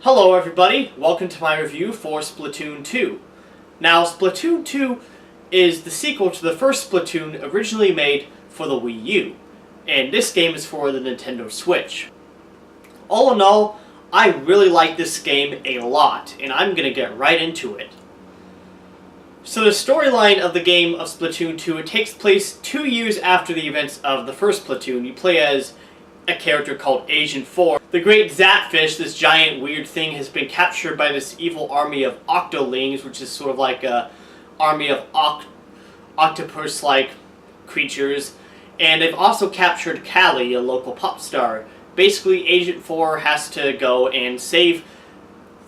Hello everybody, welcome to my review for Splatoon 2. Now, Splatoon 2 is the sequel to the first Splatoon originally made for the Wii U, and this game is for the Nintendo Switch. All in all, I really like this game a lot, and I'm going to get right into it. So the storyline of the game of Splatoon 2, it takes place 2 years after the events of the first Splatoon. You play as a character called Agent 4. The Great Zatfish, this giant weird thing, has been captured by this evil army of octolings, which is sort of like a army of octopus-like creatures. And they've also captured Callie, a local pop star. Basically, Agent 4 has to go and save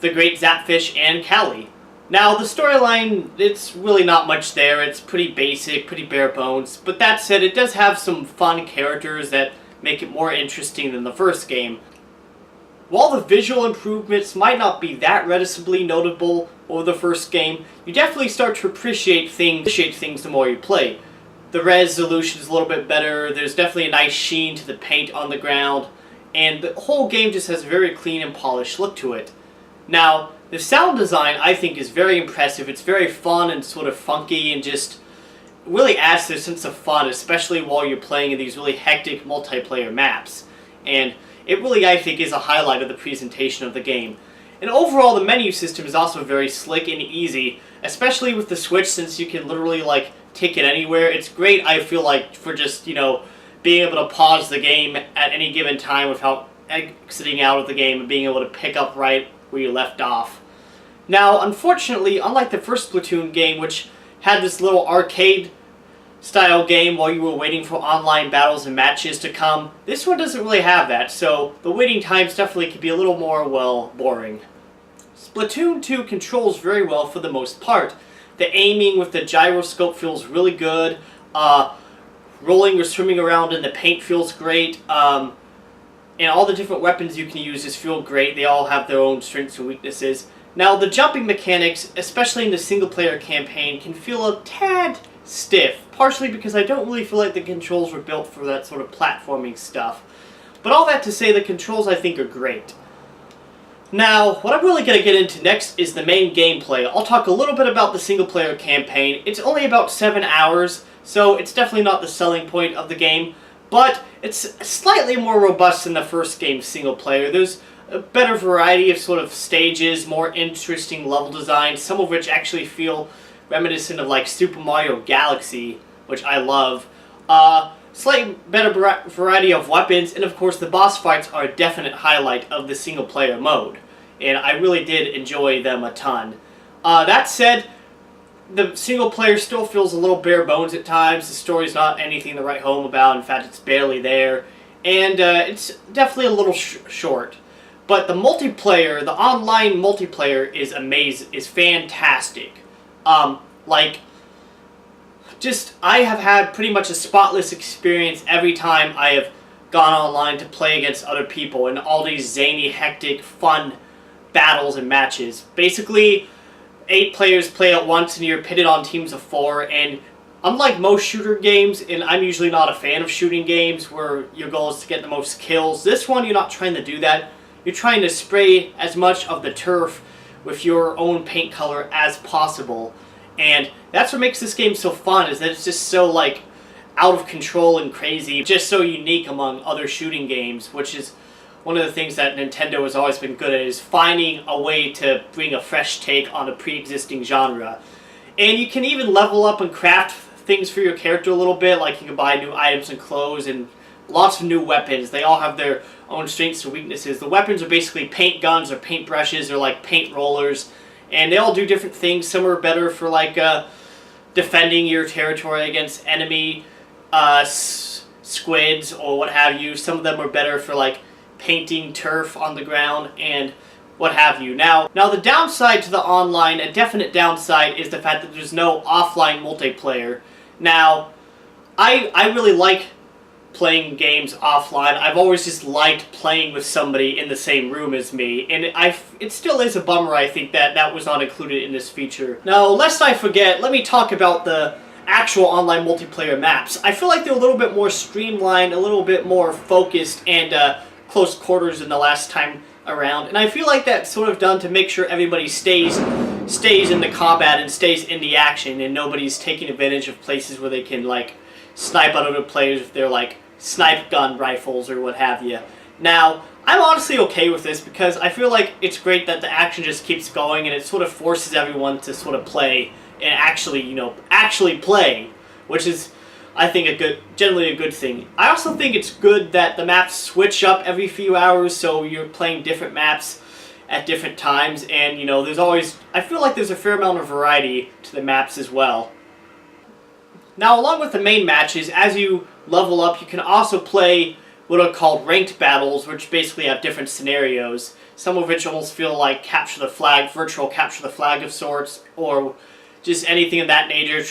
the Great Zatfish and Callie. Now, the storyline, it's really not much there. It's pretty basic, pretty bare bones. But that said, it does have some fun characters that make it more interesting than the first game. While the visual improvements might not be that reticently notable over the first game, you definitely start to appreciate things the more you play. The resolution is a little bit better, there's definitely a nice sheen to the paint on the ground, and the whole game just has a very clean and polished look to it. Now, the sound design I think is very impressive. It's very fun and sort of funky and just really adds to the sense of fun, especially while you're playing in these really hectic multiplayer maps. And it really, I think, is a highlight of the presentation of the game. And overall, the menu system is also very slick and easy, especially with the Switch, since you can literally, take it anywhere. It's great, I feel like, for just, being able to pause the game at any given time without exiting out of the game and being able to pick up right where you left off. Now, unfortunately, unlike the first Splatoon game, which had this little arcade style game while you were waiting for online battles and matches to come, this one doesn't really have that, so the waiting times definitely could be a little more, boring. Splatoon 2 controls very well for the most part. The aiming with the gyroscope feels really good, rolling or swimming around in the paint feels great, and all the different weapons you can use just feel great. They all have their own strengths and weaknesses. Now, the jumping mechanics, especially in the single-player campaign, can feel a tad stiff, partially because I don't really feel like the controls were built for that sort of platforming stuff. But all that to say, the controls I think are great. Now, what I'm really going to get into next is the main gameplay. I'll talk a little bit about the single-player campaign. It's only about 7 hours, so it's definitely not the selling point of the game, but it's slightly more robust than the first game's single-player. There's a better variety of sort of stages, more interesting level designs, some of which actually feel reminiscent of Super Mario Galaxy, which I love. Slightly better variety of weapons, and of course the boss fights are a definite highlight of the single player mode, and I really did enjoy them a ton. That said, the single player still feels a little bare bones at times. The story's not anything to write home about. In fact, it's barely there, and it's definitely a little short. But the multiplayer, the online multiplayer is amazing, is fantastic. I have had pretty much a spotless experience every time I have gone online to play against other people in all these zany, hectic, fun battles and matches. Basically, 8 players play at once and you're pitted on teams of 4, and unlike most shooter games, and I'm usually not a fan of shooting games where your goal is to get the most kills, this one you're not trying to do that. You're trying to spray as much of the turf with your own paint color as possible. And that's what makes this game so fun, is that it's just so, out of control and crazy. Just so unique among other shooting games, which is one of the things that Nintendo has always been good at, is finding a way to bring a fresh take on a pre-existing genre. And you can even level up and craft things for your character a little bit, like you can buy new items and clothes and lots of new weapons. They all have their own strengths and weaknesses. The weapons are basically paint guns or paint brushes or paint rollers, and they all do different things. Some are better for defending your territory against enemy squids or what have you. Some of them are better for painting turf on the ground and what have you. Now the downside to the online, a definite downside, is the fact that there's no offline multiplayer. Now, I really like playing games offline. I've always just liked playing with somebody in the same room as me, and it still is a bummer, I think, that that was not included in this feature. Now, lest I forget, let me talk about the actual online multiplayer maps. I feel like they're a little bit more streamlined, a little bit more focused, and close quarters than the last time around, and I feel like that's sort of done to make sure everybody stays in the combat and stays in the action, and nobody's taking advantage of places where they can like snipe out other players if they're like snipe gun rifles or what have you. Now, I'm honestly okay with this because I feel like it's great that the action just keeps going and it sort of forces everyone to sort of play and actually play, which is, I think, generally a good thing. I also think it's good that the maps switch up every few hours, so you're playing different maps at different times, and I feel like there's a fair amount of variety to the maps as well. Now, along with the main matches, as you level up, you can also play what are called ranked battles, which basically have different scenarios, some of which almost feel like capture the flag, virtual capture the flag of sorts, or just anything of that nature,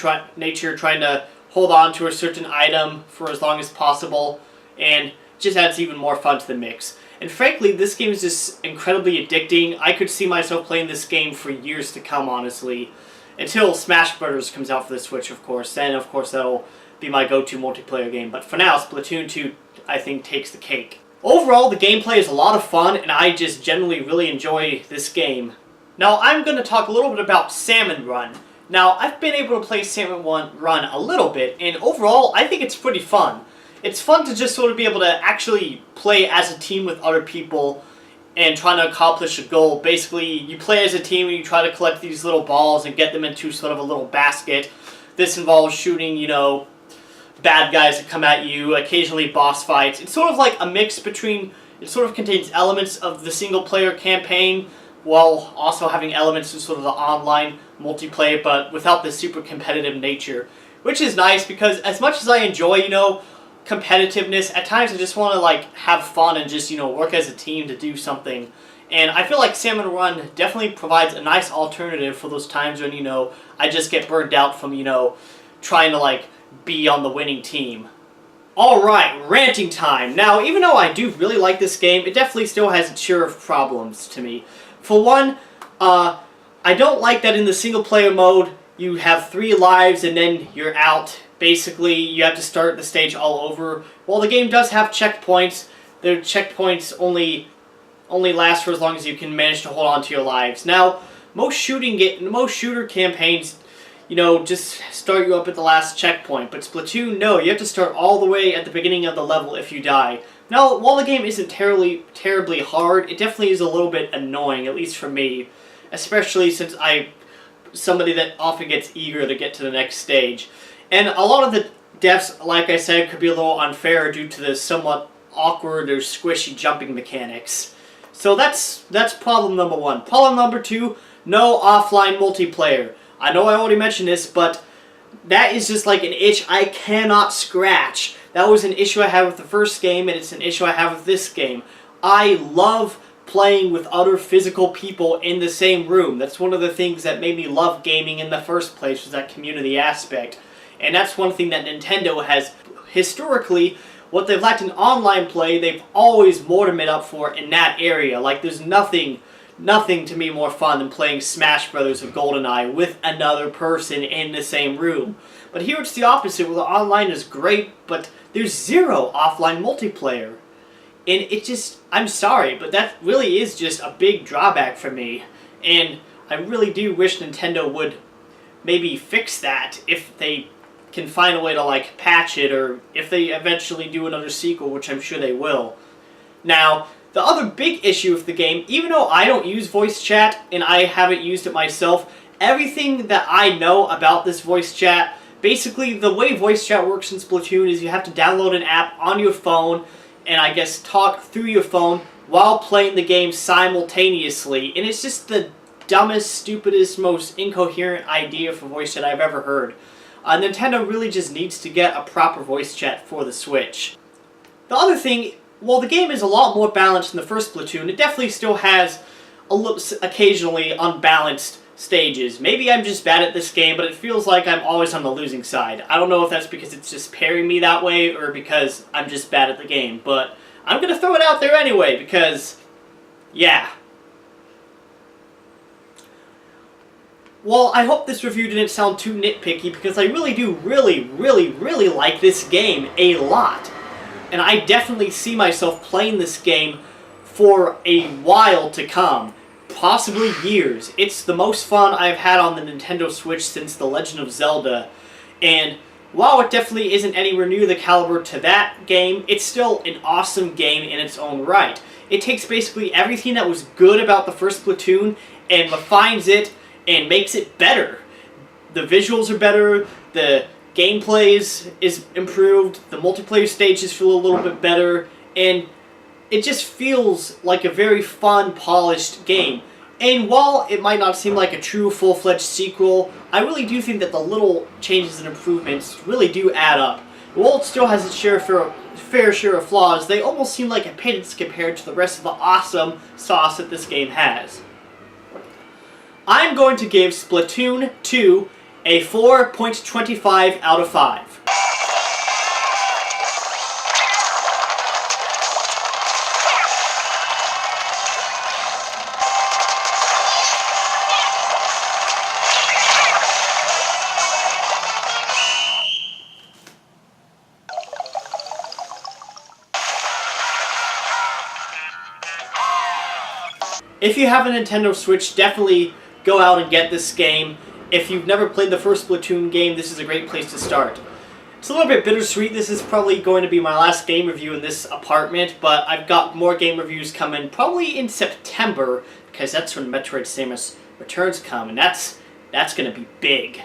trying to hold on to a certain item for as long as possible, and just adds even more fun to the mix. And frankly, this game is just incredibly addicting. I could see myself playing this game for years to come, honestly, until Smash Bros. Comes out for the Switch, of course. Then, of course, that'll be my go-to multiplayer game. But for now, Splatoon 2, I think, takes the cake. Overall, the gameplay is a lot of fun, and I just generally really enjoy this game. Now, I'm going to talk a little bit about Salmon Run. Now, I've been able to play Salmon Run a little bit, and overall, I think it's pretty fun. It's fun to just sort of be able to actually play as a team with other people and trying to accomplish a goal. Basically, you play as a team and you try to collect these little balls and get them into sort of a little basket. This involves shooting, bad guys that come at you, occasionally boss fights. It's sort of like a mix between, it sort of contains elements of the single-player campaign while also having elements of sort of the online multiplayer, but without the super competitive nature, which is nice because as much as I enjoy, competitiveness, at times I just want to have fun and just work as a team to do something. And I feel like Salmon Run definitely provides a nice alternative for those times when I just get burned out from trying to be on the winning team. Alright, ranting time. Now, even though I do really like this game, it definitely still has its share of problems to me. For one, I don't like that in the single player mode you have 3 lives and then you're out. Basically, you have to start the stage all over. While the game does have checkpoints, the checkpoints only last for as long as you can manage to hold on to your lives. Now, most shooter campaigns, just start you up at the last checkpoint. But Splatoon, no, you have to start all the way at the beginning of the level if you die. Now, while the game isn't terribly hard, it definitely is a little bit annoying, at least for me. Especially since I'm somebody that often gets eager to get to the next stage. And a lot of the deaths, like I said, could be a little unfair due to the somewhat awkward or squishy jumping mechanics. So that's problem number 1. Problem number 2, no offline multiplayer. I know I already mentioned this, but that is just like an itch I cannot scratch. That was an issue I had with the first game, and it's an issue I have with this game. I love playing with other physical people in the same room. That's one of the things that made me love gaming in the first place, was that community aspect. And that's one thing that Nintendo has, historically, what they've lacked in online play, they've always more to make up for in that area. There's nothing to me more fun than playing Smash Bros. Or GoldenEye with another person in the same room. But here it's the opposite, where the online is great, but there's 0 offline multiplayer. And it just, I'm sorry, but that really is just a big drawback for me. And I really do wish Nintendo would maybe fix that if they can find a way to patch it, or if they eventually do another sequel, which I'm sure they will. Now, the other big issue with the game, even though I don't use voice chat and I haven't used it myself, everything that I know about this voice chat, basically the way voice chat works in Splatoon is you have to download an app on your phone and I guess talk through your phone while playing the game simultaneously. And it's just the dumbest, stupidest, most incoherent idea for voice chat I've ever heard. Nintendo really just needs to get a proper voice chat for the Switch. The other thing, while the game is a lot more balanced than the first Splatoon, it definitely still has occasionally unbalanced stages. Maybe I'm just bad at this game, but it feels like I'm always on the losing side. I don't know if that's because it's just pairing me that way or because I'm just bad at the game, but I'm going to throw it out there anyway because, yeah. Well, I hope this review didn't sound too nitpicky because I really do really like this game a lot. And I definitely see myself playing this game for a while to come. Possibly years. It's the most fun I've had on the Nintendo Switch since The Legend of Zelda. And while it definitely isn't anywhere near the caliber to that game, it's still an awesome game in its own right. It takes basically everything that was good about the first Splatoon and refines it and makes it better. The visuals are better, the gameplay is improved, the multiplayer stages feel a little bit better, and it just feels like a very fun, polished game. And while it might not seem like a true full-fledged sequel, I really do think that the little changes and improvements really do add up. While it still has its fair share of flaws, they almost seem like a pittance compared to the rest of the awesome sauce that this game has. I'm going to give Splatoon 2 a 4.25 out of 5. If you have a Nintendo Switch, definitely go out and get this game. If you've never played the first Splatoon game, this is a great place to start. It's a little bit bittersweet. This is probably going to be my last game review in this apartment, but I've got more game reviews coming probably in September, because that's when Metroid Samus Returns come, and that's going to be big.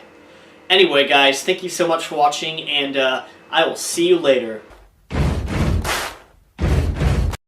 Anyway, guys, thank you so much for watching, and I will see you later.